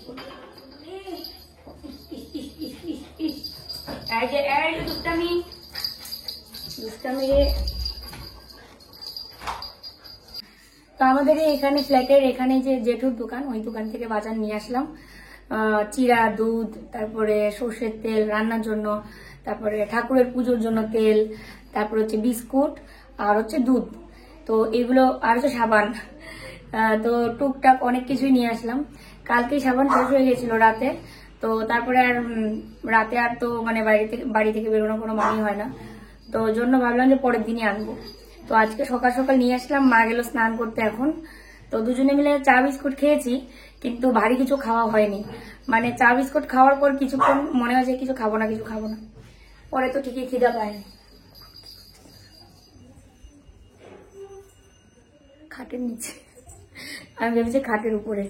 তো আমাদের এখানে ফ্ল্যাটের এখানে যে জেঠুর দোকান, ওই দোকান থেকে বাজার নিয়ে আসলাম। চিরা, দুধ, তারপরে সর্ষের তেল রান্নার জন্য, তারপরে ঠাকুরের পুজোর জন্য তেল, তারপরে হচ্ছে বিস্কুট আর হচ্ছে দুধ, তো এগুলো আর হচ্ছে সাবান। তো টুকটাক অনেক কিছুই নিয়ে আসলাম। কালকেই সাবান শেষ হয়ে গেছিল রাতে, তো তারপরে আর রাতে আর তো মানে বাড়ি থেকে বেরোনো কোনো মানেই হয় না, তো ওই জন্য ভাবলাম যে পরের দিনই আনবো। তো আজকে সকাল সকাল নিয়ে আসলাম, মা গেল স্নান করতে এখন। তো দুজনে মিলে চা বিস্কুট খেয়েছি, কিন্তু ভারী কিছু খাওয়া হয়নি। মানে চা বিস্কুট খাওয়ার পর কিছুক্ষণ মনে হয় যে কিছু খাবো না, পরে তো ঠিকই খিদা পায়নি। খাটের নিচে, আমি ভেবেছি খাটের উপরে।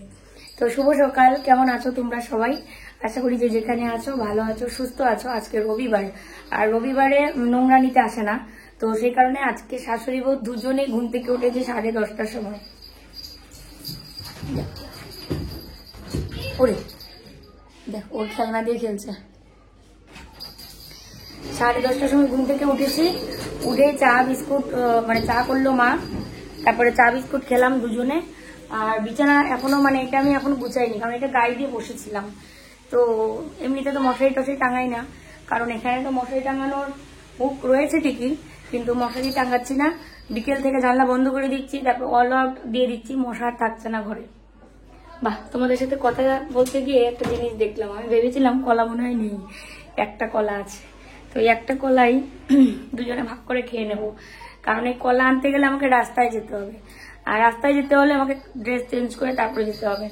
তো শুভ সকাল, কেমন আছো তোমরা সবাই? আশা করি যে যেখানে আছো ভালো আছো, সুস্থ আছো। আজকে রবিবার, আর রবিবারে নোংরা নিতে আসে না, তো সেই কারণে আজকে শাশুড়ি বউ দুজনে ঘুম থেকে উঠেছে 10:30টার সময়। ওরে দেখ, ওর খেলনা দিয়ে খেলছে। 10:30টার সময় ঘুম থেকে উঠেছি, উঠে চা বিস্কুট মানে চা করলো মা, তারপরে চা বিস্কুট খেলাম দুজনে। আর বিছানা এখনো মানে এটা আমি এখনো গুছাইনি, কারণ এটা গায়ে দিয়ে বসেছিলাম। তো এমনিতে তো মশারি টশারি টাঙাই না, কারণ এখানে তো মশারি টাঙানোর হুক রয়েছে ঠিকই, কিন্তু মশারি টাঙাচ্ছি না। বিকেল থেকে জানলা বন্ধ করে দিচ্ছি, তারপর অল আউট দিয়ে দিচ্ছি, মশা থাকছে না ঘরে। বাহ, তোমাদের সাথে কথা বলতে গিয়ে একটা জিনিস দেখলাম। আমি ভেবেছিলাম কলা মনে হয় নেই, একটা কলা আছে। তো এই একটা কলাই দুজনে ভাগ করে খেয়ে নেব, কারণ এই কলা আনতে গেলে আমাকে রাস্তায় যেতে হবে, আর রাস্তায় যেতে হলে আমাকে ড্রেস চেঞ্জ করে তারপরে যেতে হবে।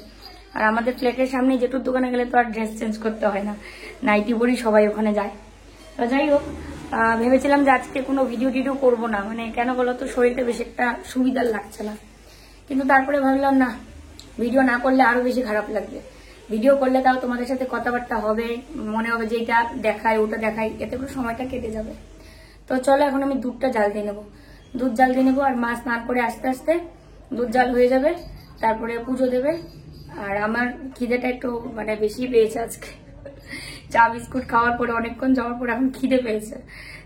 আর আমাদের ফ্ল্যাটের সামনে যেটুর দোকানে গেলে তো আর ড্রেস চেঞ্জ করতে হয় না, নাইটি পরি সবাই ওখানে যায়। তো যাই হোক, ভেবেছিলাম যে আজকে কোনো ভিডিও টিডিও করবো না, মানে কেন বলো তো, শরীরটা বেশি একটা সুবিধার লাগছে না। কিন্তু তারপরে ভাবলাম না, ভিডিও না করলে আরো বেশি খারাপ লাগবে। ভিডিও করলে তাও তোমাদের সাথে কথাবার্তা হবে, মনে হবে যে এটা দেখায় ওটা দেখায়, এতে করে সময়টা কেটে যাবে। তো চলো এখন আমি দুধটা জাল দিয়ে নেবো, দুধ জাল দিয়ে নেবো। আর মা স্নান করে আস্তে আস্তে দুধ জাল হয়ে যাবে, তারপরে পুজো দেবে। আর আমার খিদেটা একটু মানে বেশি পেয়েছে আজকে, চা বিস্কুট খাওয়ার পরে অনেকক্ষণ যাওয়ার পর এখন খিদে পেয়েছে।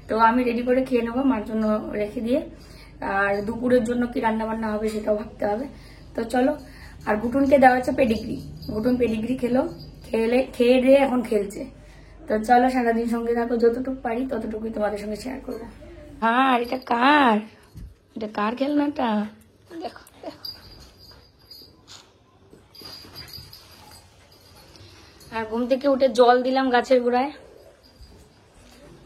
তো আমি রেডি করে খেয়ে নেবো, মার জন্য রেখে দিয়ে। আর দুপুরের জন্য কি রান্না বান্না হবে সেটাও ভাবতে হবে। তো চলো। আর গুটুনকে দেওয়া হচ্ছে পেডিগ্রি, গুটুন পেডিগ্রি খেয়ে দিয়ে এখন খেলছে। তো চলো, সারাদিন সঙ্গে থাকো, যতটুকু পারি ততটুকুই তোমাদের সঙ্গে শেয়ার করবো। হ্যাঁ, এটা কার খেলনাটা? দেখো দেখো। আর ঘুম থেকে উঠে জল দিলাম গাছের গোড়ায়,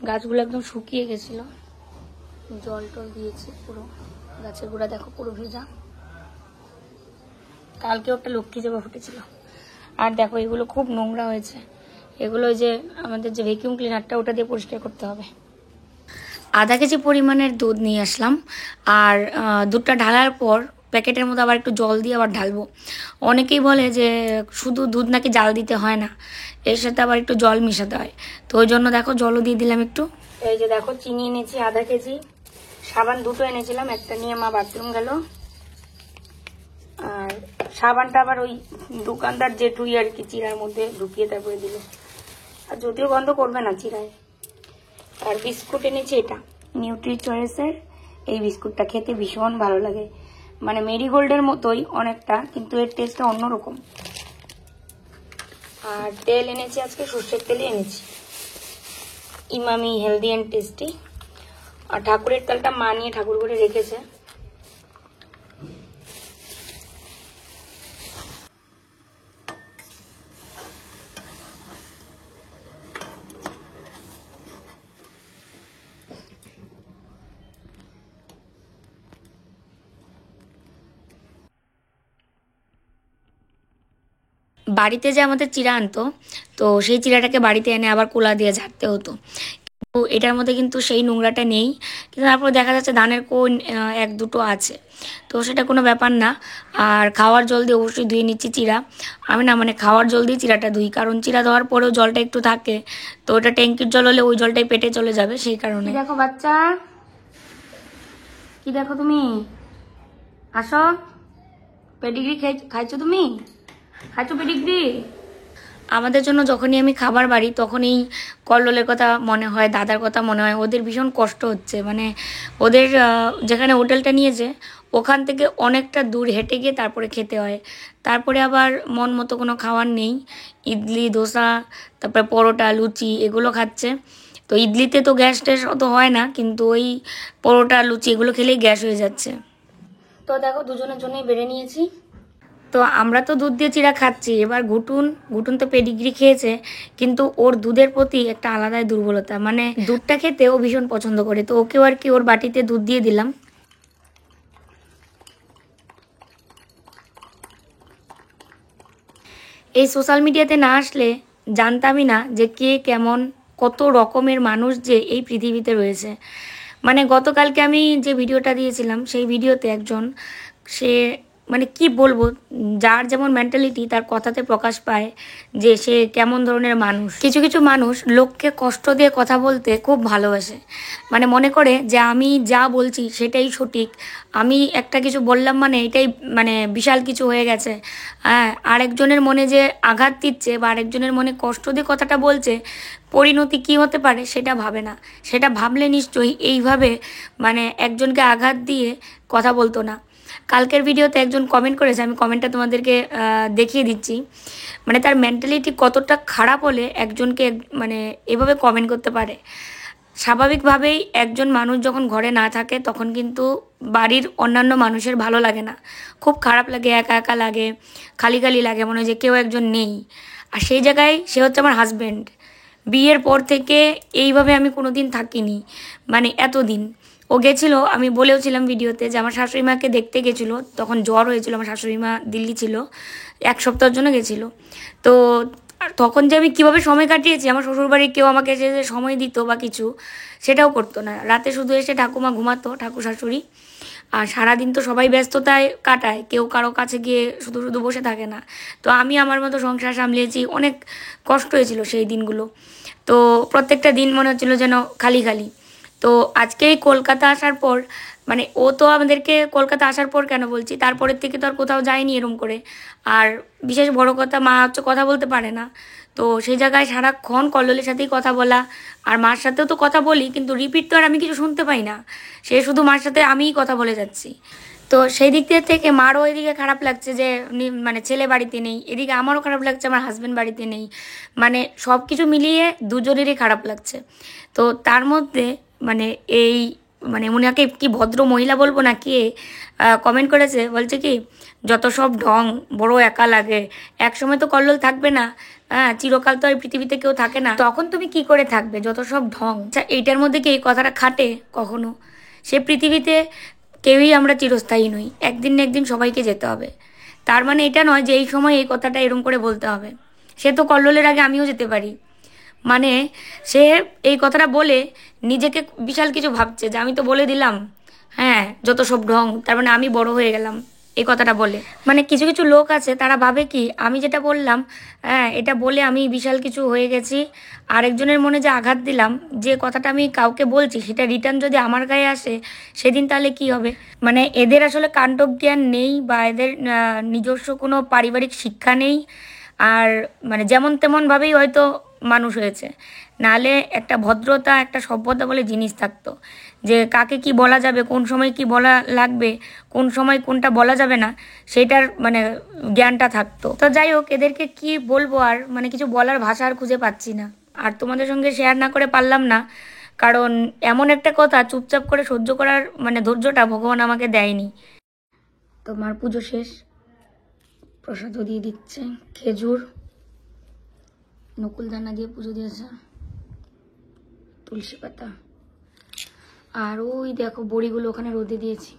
গাছগুলো একদম শুকিয়ে গেছিল, জল টল দিয়েছি পুরো। গাছের গোড়া দেখো পুরো ভেজা। কালকেও একটা লক্ষ্মী জবা ফুটেছিল। আর দেখো এগুলো খুব নোংরা হয়েছে, এগুলো যে আমাদের যে ভ্যাকিউম ক্লিনারটা ওটা দিয়ে পরিষ্কার করতে হবে। আধা কেজি পরিমাণের দুধ নিয়ে আসলাম, আর দুধটা ঢালার পর প্যাকেটের মধ্যে আবার একটু জল দিয়ে আবার ঢালবো। অনেকেই বলে যে শুধু দুধ নাকি জাল দিতে হয় না, এর সাথে আবার একটু জল মিশাতে হয়। তো ওই জন্য দেখো জলও দিয়ে দিলাম একটু। এই যে দেখো চিনি এনেছি আধা কেজি, সাবান দুটো এনেছিলাম, একটা নিয়ে মা বাথরুম গেল। আর সাবানটা আবার ওই দোকানদার জেঠুই আর কি চিরার মধ্যে ঢুকিয়ে তারপরে দিল, আর যদিও গন্ধ করবে না চিরায়। আর বিস্কুট এনেছি, এটা নিউট্রি চয়েসের এই বিস্কুটটা খেতে ভীষণ ভালো লাগে, মানে মেরিগোল্ডের মতোই অনেকটা, কিন্তু এর টেস্টটা অন্যরকম। আর তেল এনেছি আজকে সর্ষের তেলই এনেছি, ইমামি হেলদি অ্যান্ড টেস্টি। আর ঠাকুরের তেলটা মা নিয়ে ঠাকুর করে রেখেছে। বাড়িতে যে আমাদের চিরা আনতো, তো সেই চিরাটাকে বাড়িতে এনে আবার কুলা দিয়ে ঝাড়তে হতো। তো এটার মধ্যে কিন্তু সেই নোংরাটা নেই, কিন্তু তারপর দেখা যাচ্ছে ধানের কোন এক দুটো আছে, তো সেটা কোনো ব্যাপার না। আর খাওয়ার জল দিয়ে অবশ্যই ধুয়ে নিচ্ছি চিরা। আমি না মানে খাওয়ার জল দিয়ে চিরাটা ধুই, কারণ চিরা ধোয়ার পরেও জলটা একটু থাকে, তো ওটা ট্যাঙ্কির জল হলে ওই জলটাই পেটে চলে যাবে, সেই কারণে। দেখো বাচ্চা, কি দেখো তুমি, আসো। পেডিগ্রি খাইছো তুমি? খাইছো পেডিগ্রি? আমাদের জন্য যখনই আমি খাবার বাড়ি তখনই কল্লোলের কথা মনে হয়, দাদার কথা মনে হয়। ওদের ভীষণ কষ্ট হচ্ছে, মানে ওদের যেখানে হোটেলটা নিয়েছে ওখান থেকে অনেকটা দূর হেঁটে গিয়ে তারপরে খেতে হয়। তারপরে আবার মন মতো কোনো খাবার নেই, ইডলি ধোসা তারপরে পরোটা লুচি এগুলো খাচ্ছে। তো ইডলিতে তো গ্যাস ট্যাস অত হয় না, কিন্তু ওই পরোটা লুচি এগুলো খেলেই গ্যাস হয়ে যাচ্ছে। তো দেখো দুজনের জন্যই বেড়ে নিয়েছি। তো আমরা তো দুধ দিয়ে চিড়া খাচ্ছি, এবার ঘুটুন তো পেডিগ্রি খেয়েছে, কিন্তু ওর দুধের প্রতি একটা আলাদাই দুর্বলতা, মানে দুধটা খেতে ও ভীষণ পছন্দ করে। তো ওকেও আর কি ওর বাটিতে দুধ দিয়ে দিলাম। এই সোশ্যাল মিডিয়াতে না আসলে জানতামই না যে কে কেমন কত রকমের মানুষ যে এই পৃথিবীতে রয়েছে। মানে গতকালকে আমি যে ভিডিওটা দিয়েছিলাম সেই ভিডিওতে একজন, সে মানে কি বলবো, যার যেমন মেন্টালিটি তার কথাতে প্রকাশ পায় যে সে কেমন ধরনের মানুষ। কিছু কিছু মানুষ লোককে কষ্ট দিয়ে কথা বলতে খুব ভালোবাসে, মানে মনে করে যে আমি যা বলছি সেটাই সঠিক, আমি একটা কিছু বললাম মানে এটাই মানে বিশাল কিছু হয়ে গেছে। হ্যাঁ, আরেকজনের মনে যে আঘাত দিচ্ছে বা আরেকজনের মনে কষ্ট দিয়ে কথাটা বলছে, পরিণতি কি হতে পারে সেটা ভাবে না। সেটা ভাবলে নিশ্চয়ই এইভাবে মানে একজনকে আঘাত দিয়ে কথা বলতো না। কালকের ভিডিওতে একজন কমেন্ট করেছে, আমি কমেন্টটা তোমাদেরকে দেখিয়ে দিচ্ছি। মানে তার মেন্টালিটি কতটা খারাপ হলে একজনকে মানে এভাবে কমেন্ট করতে পারে। স্বাভাবিকভাবেই একজন মানুষ যখন ঘরে না থাকে তখন কিন্তু বাড়ির অন্যান্য মানুষের ভালো লাগে না, খুব খারাপ লাগে, একা একা লাগে, খালি খালি লাগে, মনে হয় যে কেউ একজন নেই। আর সেই জায়গায় সে হচ্ছে আমার হাজব্যান্ড। বিয়ের পর থেকে এইভাবে আমি কোনোদিন থাকিনি, মানে এতদিন। ও গেছিলো, আমি বলেওছিলাম ভিডিওতে যে আমার শাশুড়ি মাকে দেখতে গেছিলো, তখন জ্বর হয়েছিল, আমার শাশুড়ি মা দিল্লি ছিল, 1 সপ্তাহের জন্য গেছিলো। তো তখন যে আমি কীভাবে সময় কাটিয়েছি, আমার শ্বশুরবাড়ির কেউ আমাকে এসে যে সময় দিত বা কিছু, সেটাও করতো না। রাতে শুধু এসে ঠাকুমা ঘুমাতো, ঠাকুর শাশুড়ি। আর সারাদিন তো সবাই ব্যস্ততায় কাটায়, কেউ কারো কাছে গিয়ে শুধু শুধু বসে থাকে না। তো আমি আমার মতো সংসার সামলিয়েছি, অনেক কষ্ট হয়েছিল সেই দিনগুলো। তো প্রত্যেকটা দিন মনে হচ্ছিল যেন খালি খালি। তো আজকে এই কলকাতা আসার পর, মানে ও তো আমাদেরকে কলকাতা আসার পর কেন বলছি, তারপরের থেকে তো আর কোথাও যায়নি এরম করে। আর বিশেষ বড় কথা, মা হচ্ছে কথা বলতে পারে না, তো সেই জায়গায় সারাক্ষণ কল্লোলের সাথেই কথা বলা। আর মার সাথেও তো কথা বলি, কিন্তু রিপিট তো আর আমি কিছু শুনতে পাই না, সে শুধু মার সাথে আমিই কথা বলে যাচ্ছি। তো সেই দিক থেকে মারও এদিকে খারাপ লাগছে যে মানে ছেলে বাড়িতে নেই, এদিকে আমারও খারাপ লাগছে আমার হাজব্যান্ড বাড়িতে নেই, মানে সব কিছু মিলিয়ে দুজনেরই খারাপ লাগছে। তো তার মধ্যে মানে এই মানে উনাকে কি ভদ্র মহিলা বলবো না কে কমেন্ট করেছে, বলছে কি যত সব ঢং, বড় একা লাগে, একসময় তো কল্লোল থাকবে না, হ্যাঁ চিরকাল তো এই পৃথিবীতে কেউ থাকে না, তখন তুমি কি করে থাকবে, যত সব ঢং। আচ্ছা এইটার মধ্যে কি এই কথাটা খাটে কখনো? সে পৃথিবীতে কেউই আমরা চিরস্থায়ী নই, একদিন না একদিন সবাইকে যেতে হবে। তার মানে এটা নয় যে এই সময় এই কথাটা এরম করে বলতে হবে। সে তো কল্লোলের আগে আমিও যেতে পারি, মানে সে এই কথাটা বলে নিজেকে বিশাল কিছু ভাবছে যে আমি তো বলে দিলাম, হ্যাঁ যত সব ঢং, তার মানে আমি বড় হয়ে গেলাম এই কথাটা বলে। মানে কিছু কিছু লোক আছে তারা ভাবে কি আমি যেটা বললাম, হ্যাঁ এটা বলে আমি বিশাল কিছু হয়ে গেছি, আরেকজনের মনে যে আঘাত দিলাম, যে কথাটা আমি কাউকে বলছি সেটা রিটার্ন যদি আমার গায়ে আসে সেদিন তাহলে কি হবে। মানে এদের আসলে কাণ্ডজ্ঞান নেই, বা এদের নিজস্ব কোনো পারিবারিক শিক্ষা নেই, আর মানে যেমন তেমনভাবেই হয়তো মানুষ হয়েছে। নাহলে একটা ভদ্রতা, একটা সভ্যতা বলে জিনিস থাকতো, যে কাকে কি বলা যাবে, কোন সময় কি বলা লাগবে, কোন সময় কোনটা বলা যাবে না, সেটার মানে জ্ঞানটা থাকতো। তো যাই হোক, এদেরকে কি বলবো আর, মানে কিছু বলার ভাষা আর খুঁজে পাচ্ছি না, আর তোমাদের সঙ্গে শেয়ার না করে পারলাম না, কারণ এমন একটা কথা চুপচাপ করে সহ্য করার মানে ধৈর্যটা ভগবান আমাকে দেয়নি। তো মার পুজো শেষ, প্রসাদও দিয়ে দিচ্ছে, খেজুর নকুলদানা দিয়ে পুজো দিয়েছে, তুলসী পাতা, আর ওই দেখো বড়িগুলো ওখানে রোদে দিয়েছি।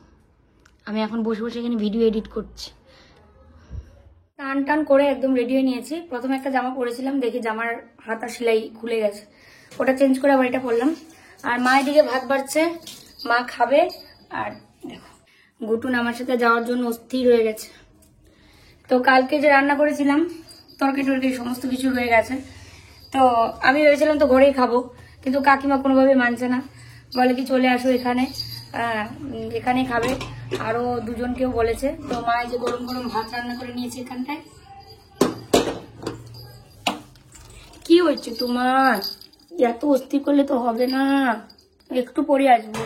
আমি এখন বসে বসে এখানে ভিডিও এডিট করছি। টান টান করে একদম রেডি হয়ে নিয়েছি। প্রথমে একটা জামা পরেছিলাম, দেখি জামার হাতা সেলাই খুলে গেছে, ওটা চেঞ্জ করে আবার এটা পরলাম। আর মা এদিকে ভাত বাড়ছে, মা খাবে। আর দেখো গুটুন আমার সাথে যাওয়ার জন্য অস্থির হয়ে গেছে। তো কালকে যে রান্না করেছিলাম তরকারি টরকারি সমস্ত কিছু রয়ে গেছে, তো আমি ভেবেছিলাম তো ঘরেই খাবো, কিন্তু কাকিমা কোনোভাবে মানছে না, বলে কি চলে আসো এখানে, এখানেই খাবে। আরো দুজনকেও বলেছে। তো মা এই যে গরম গরম ভাত রান্না করে নিয়েছে এখানটায়, হয়েছে তোমার? এত অস্থির করলে তো হবে না, একটু পরে আসবো,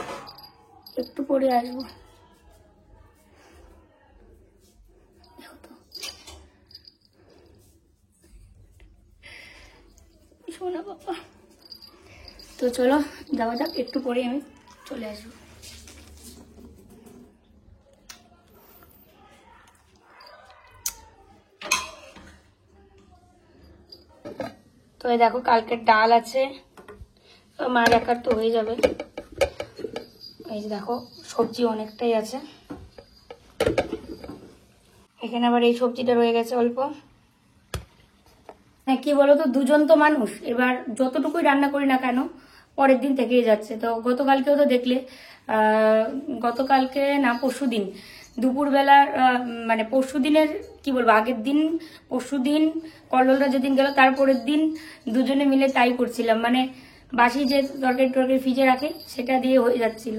একটু পরে আসবো। শোনা বাবা, তো চলো যাওয়া যাক, একটু পরে আমি চলে আসবো। তো এই দেখো কালকের ডাল আছে, মার একার তো হয়ে যাবে। এই যে দেখো সবজি অনেকটাই আছে, এখানে আবার এই সবজিটা রয়ে গেছে অল্প। হ্যাঁ কি বলতো, দুজন তো মানুষ, এবার যতটুকুই রান্না করি না কেন পরের দিন থেকেই যাচ্ছে। তো গতকালকেও তো দেখলে, গতকালকে না পরশুদিন দুপুরবেলার মানে পরশুদিনের কি বলবো, আগের দিন পরশুদিন কল্লোলরা যেদিন গেল তারপরের দিন দুজনে মিলে তাই করছিলাম, মানে বাসি যে তরকারি ফ্রিজে রাখে সেটা দিয়ে হয়ে যাচ্ছিল।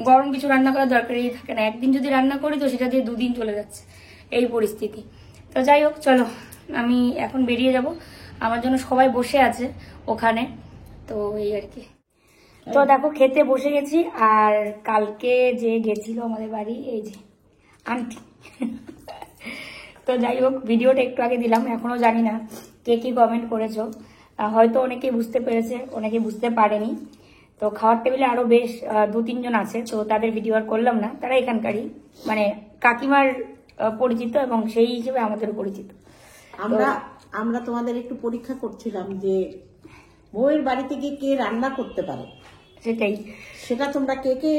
গরম কিছু রান্না করার দরকারই থাকে না, একদিন যদি রান্না করি তো সেটা দিয়ে 2 দিন চলে যাচ্ছে, এই পরিস্থিতি। তো যাই হোক চলো, আমি এখন বেরিয়ে যাব, আমার জন্য সবাই বসে আছে ওখানে, তো এই আর কি। তো দেখো খেতে বসে গেছি, আর কালকে যে গেছিল আমাদের বাড়ি এই যে আন্টি তো যাই হোক ভিডিওটা একটু আগে দিলাম, এখনো জানি না কে কি কমেন্ট করেছো, হয়তো অনেকে বুঝতে পেরেছে, অনেকে বুঝতে পারেনি। তো খাওয়ার টেবিলে আরো বেশ 2-3 জন আছে, তো তাদের ভিডিও আর করলাম না, তারা এখানকারই মানে কাকিমার পরিচিত এবং সেই হিসেবে আমাদেরও পরিচিত। আমরা তোমাদের একটু পরীক্ষা করছিলাম যে বউয়ের বাড়িতে গিয়ে কে রান্না করতে পারে, সেটা তোমরা কে কে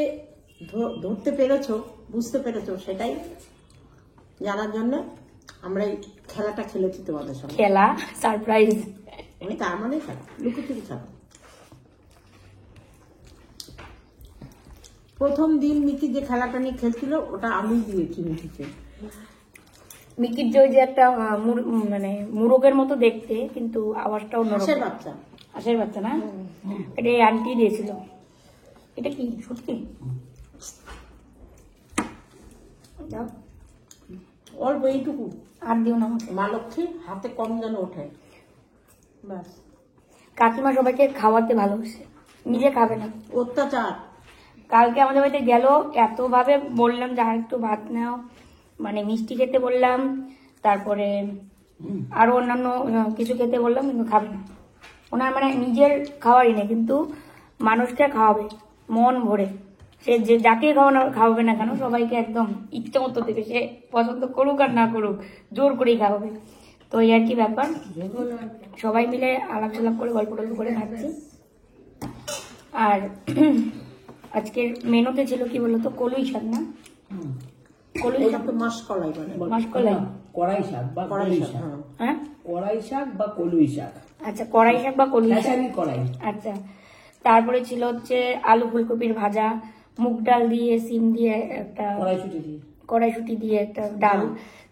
ধরতে পেরেছো, বুঝতে পেরেছো, সেটাই জানার জন্য আমরা এই খেলাটা খেলেছি তোমাদের সঙ্গে। খেলা সারপ্রাইজ, তার মানে খেলা, লুকোচুরি খেলা। প্রথম দিন মিকি যে খেলাটা নিয়ে খেলছিল ওটা আমি দিয়েছি মিকিকে। মিকির যে একটা মানে মুরগের মতো দেখতে, কিন্তু আওয়াজটা অন্যরকম। হাঁসের বাচ্চা না, এটা আন্টি দিয়েছিল। এটা কি সত্যি? অল্প এইটুকু আর দিও না, মা লক্ষ্মী হাতে কম যেন ওঠে ব্যাস। কাকিমা সবাইকে খাওয়াতে ভালোবাসে, নিজে খাবে না, অত্যাচার। কালকে আমাদের বাড়িতে গেল, এত ভাবে বললাম যে আর একটু ভাত নাও, মানে মিষ্টি খেতে বললাম, তারপরে আরো অন্যান্য কিছু খেতে বললাম, কিন্তু খাবে না। ওনার মানে নিজের খাওয়ারই নেই, কিন্তু মানুষকে খাওয়াবে মন ভরে, সে যে যাকে খাওয়াবে না কেন সবাইকে একদম ইচ্ছে মতো দেবে, সে পছন্দ করুক আর না করুক জোর করেই খাওয়াবে। তো এই আর কি ব্যাপার, সবাই মিলে আলাপ সালাপ করে গল্প টল্প করে খাচ্ছি। আর আজকের মেনুতে ছিল কি বলতো, কলুই শাক না, কলুই শাক তো মাসকলাই, মাসকলাই কড়াই শাক বা কলুই শাক, হ্যাঁ কড়াই শাক বা কলুই শাক, আচ্ছা কড়াই শাক বা কলুই শাক, কড়াই। আচ্ছা তারপরে ছিল হচ্ছে আলু ফুলকপির ভাজা, মুগ ডাল দিয়ে সিম দিয়ে একটা কড়াইশুঁটি দিয়ে একটা ডাল,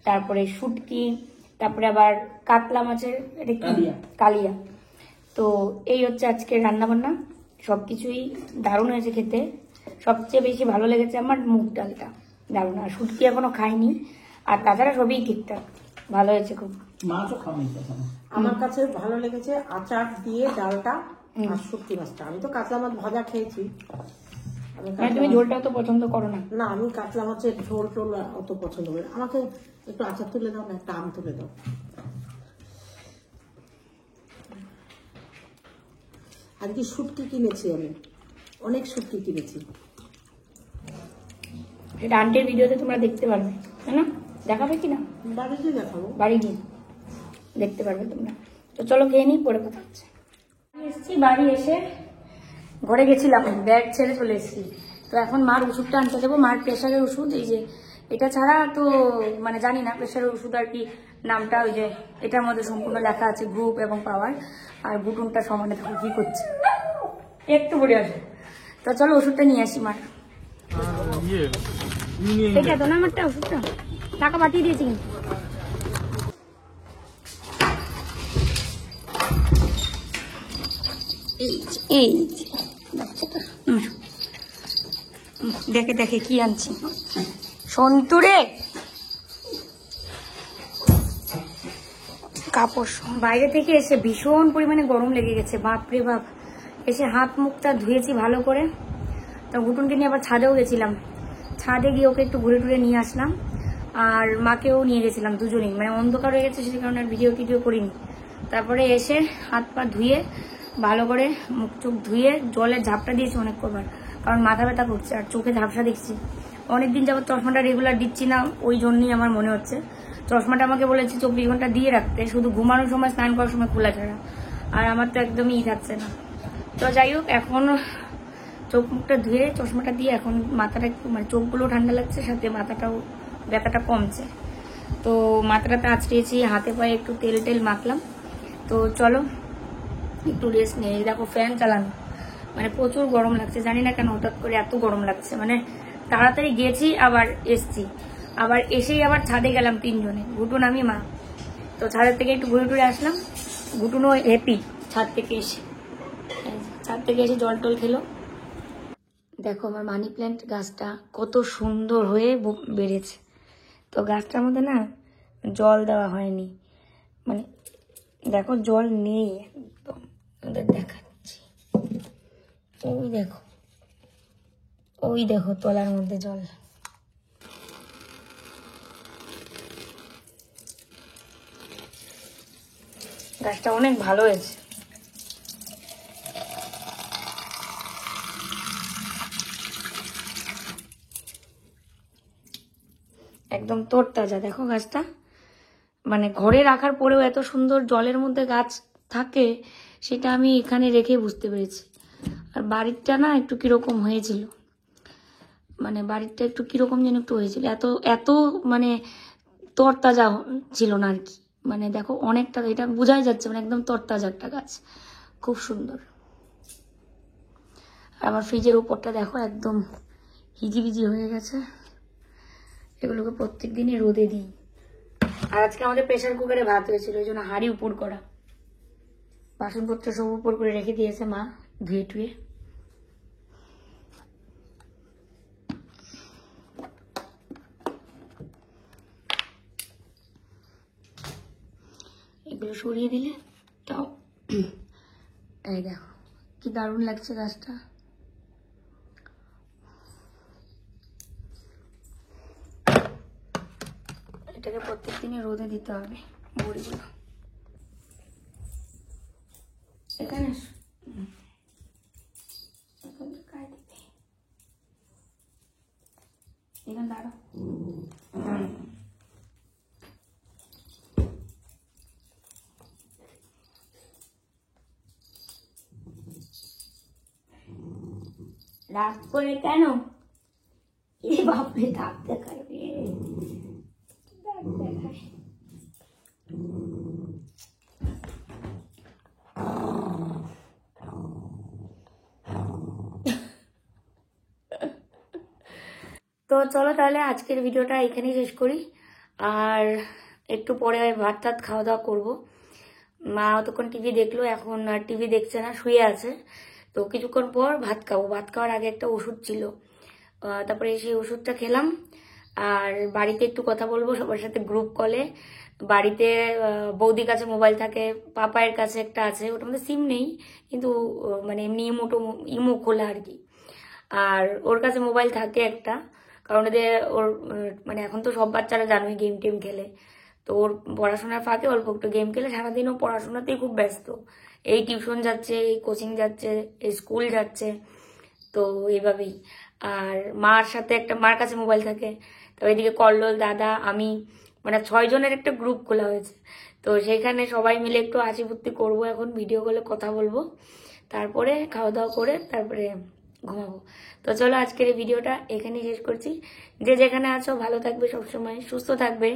তারপরে শুটকি, তারপরে আবার কাতলা মাছের কালিয়া। তো এই হচ্ছে আজকের রান্না বান্না, সবকিছুই দারুণ হয়েছে খেতে। সবচেয়ে বেশি ভালো লেগেছে আমার মুগ ডালটা, দারুণ। আর শুটকি এখনো খাইনি, আর তাছাড়া সবই ঠিকঠাক, ভালো হয়েছে খুব। আমার কাছে ভালো লেগেছে আচার দিয়ে ডালটা আর শুটকি মাছটা। আমি তো কাতলা মাছ ভাজা খেয়েছি। তুমি ঝোলটা তো পছন্দ করো না? না, আমি কাতলা মাছের ঝোল টোল অত পছন্দ করি। আমাকে একটু আচার তুলে দাও না, একটা আম তুলে দাও। আজকে শুটকি কিনেছি, আমি অনেক শুটকি কিনেছি। এটা আন্টির ভিডিওতে তোমরা দেখতে পারবে, তাই না? দেখাবে কিনা? বাড়িতে দেখাবো, বাড়ি গিয়ে দেখতে পারবে তোমরা। তো চলো খেয়ে নিই, পরে কথা হচ্ছে। এসেছি, বাড়ি এসে ঘরে গেছিলাম, ব্যাগ ছেড়ে চলে এসেছি। তো এখন মার ওষুধটা আনতে দেবো, মার প্রেশারের ওষুধ। এই যে এটা ছাড়া তো মানে জানি না প্রেশারের ওষুধ আর কি নামটা, ওই যে এটার মধ্যে সম্পূর্ণ লেখা আছে গ্রুপ এবং পাওয়ার, আর বুটুনটা সমানে থাকো কি করছে, একটু পরে আসবে। তো চলো ওষুধটা নিয়ে আসি মার। এটা তো না আমারটা ওষুধটা, টাকা পাঠিয়ে দিয়েছি কিন্তু। এই দেখে দেখে কি আনছি, সন্তুরে কাপড়। বাইরে থেকে এসে ভীষণ পরিমাণে গরম লেগে গেছে, বাপরে বাপ। এসে হাত মুখটা ধুয়েছি ভালো করে। তো ঘুটুনকে নিয়ে আবার ছাদেও গেছিলাম, ছাদে গিয়ে ওকে একটু ঘুরে টুরে নিয়ে আসলাম, আর মাকেও নিয়ে গেছিলাম দুজনেই। মানে অন্ধকার হয়ে গেছে সেই কারণে আর ভিডিও টিডিও করিনি। তারপরে এসে হাত পা ধুয়ে ভালো করে মুখ চোখ ধুয়ে জলের ঝাপটা দিয়েছি অনেক কবার, কারণ মাথা ব্যথা করছে আর চোখে ঝাপসা দেখছি। অনেকদিন যাবত চশমাটা রেগুলার দিচ্ছি না, ওই জন্যই আমার মনে হচ্ছে। চশমাটা আমাকে বলেছে 24 ঘন্টা দিয়ে রাখতে, শুধু ঘুমানোর সময় স্নান করার সময় খোলা ছাড়া, আর আমার তো একদমই থাকছে না। তো যাই হোক, এখন চোখ মুখটা ধুয়ে চশমাটা দিয়ে এখন মাথাটা একটু মানে চোখগুলো ঠান্ডা লাগছে, সাথে মাথাটাও ব্যথাটা কমছে। তো মাথাটাতে আঁচড়িয়েছি, হাতে পায়ে একটু তেল টেল মাখলাম। তো চলো একটু রেস্ট নিয়ে। দেখো ফ্যান চালানো, মানে প্রচুর গরম লাগছে, জানি না কেন হঠাৎ করে এত গরম লাগছে। মানে তাড়াতাড়ি গেছি আবার এসছি, আবার এসেই আবার ছাদে গেলাম তিনজনে, ঘুটুন আমি মা। তো ছাদের থেকে একটু ঘুরে টুরে আসলাম, ঘুটুনও হ্যাপি ছাদ থেকে এসে জল টল খেলো। দেখো আমার মানি প্ল্যান্ট গাছটা কত সুন্দর হয়ে বেড়েছে। তো গাছটার মধ্যে না জল দেওয়া হয়নি, মানে দেখো জল নেই একদম, দেখাচ্ছি। ওই দেখো তলার মধ্যে জল। গাছটা অনেক ভালো হয়েছে। একদম তরতাজা, দেখো গাছটা। মানে ঘরে রাখার পরেও এত সুন্দর জলের মধ্যে গাছ থাকে, সেটা আমি এখানে রেখে বুঝতে পেরেছি। আর বাড়িটা না একটু কিরকম হয়েছিল, মানে বাড়িটা একটু কিরকম যেন একটু হয়েছিল, এত মানে তরতাজা ছিল না আর কি। মানে দেখো অনেকটা, এটা বোঝাই যাচ্ছে, মানে একদম তরতাজা একটা গাছ, খুব সুন্দর। আর আমার ফ্রিজের উপরটা দেখো একদম হিজিবিজি হয়ে গেছে। এগুলোকে প্রত্যেক দিনই রোদে দিই। আর আজকে আমাদের প্রেসার কুকারে ভাত হয়েছিল, ওই জন্য হাঁড়ি উপর করা, বাসনপত্র সব উপর করে রেখে দিয়েছে মা ধুয়ে টুয়ে। এগুলো সরিয়ে দিলে তাও এই দেখো কি দারুণ লাগছে গাছটা। এটাকে প্রত্যেক দিনই রোদে দিতে হবে বড়িগুলো। এখানে দাঁড়াও, রাগ করে কেন? এ বাপরে দাগ দেখায়, দাগ দেখায়। তো চলো তাহলে আজকের ভিডিওটা এখানেই শেষ করি, আর একটু পরে ভাত টাত খাওয়া দাওয়া করবো। মা অতক্ষণ টিভি দেখলো, এখন আর টিভি দেখছে না, শুয়ে আছে। তো কিছুক্ষণ পর ভাত খাবো। ভাত খাওয়ার আগে একটা ওষুধ ছিল, তারপরে সেই ওষুধটা খেলাম। আর বাড়িতে একটু কথা বলবো সবার সাথে গ্রুপ কলে। বাড়িতে বৌদির কাছে মোবাইল থাকে, পাপায়ের কাছে একটা আছে, ওটার মধ্যে সিম নেই, কিন্তু মানে এমনি ইমো খোলা আর কি। আর ওর কাছে মোবাইল থাকে একটা, কারণ ওর মানে এখন তো সব বাচ্চারা জানোই গেম টেম খেলে। তো ওর পড়াশোনার ফাঁকে অল্প একটু গেম খেলে, সারাদিনও পড়াশোনাতেই খুব ব্যস্ত। এই টিউশন যাচ্ছে, এই কোচিং যাচ্ছে, এই স্কুল যাচ্ছে, তো এইভাবেই। আর মার কাছে মোবাইল থাকে। তো এদিকে কল্লোল, দাদা, আমি, মানে 6 জনের একটা গ্রুপ খোলা হয়েছে। তো সেখানে সবাই মিলে একটু হাসি ফুর্তি করবো, এখন ভিডিও কলে কথা বলবো, তারপরে খাওয়া দাওয়া করে তারপরে ঘুমাবো। তো চলো আজকের এই ভিডিওটা এখানেই শেষ করছি। যে যেখানে আছো ভালো থাকবে, সবসময় সুস্থ থাকবে,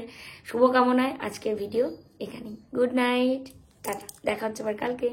শুভকামনায় আজকের ভিডিও এখানেই। গুড নাইট, টাটা, দেখা হচ্ছে আবার কালকে।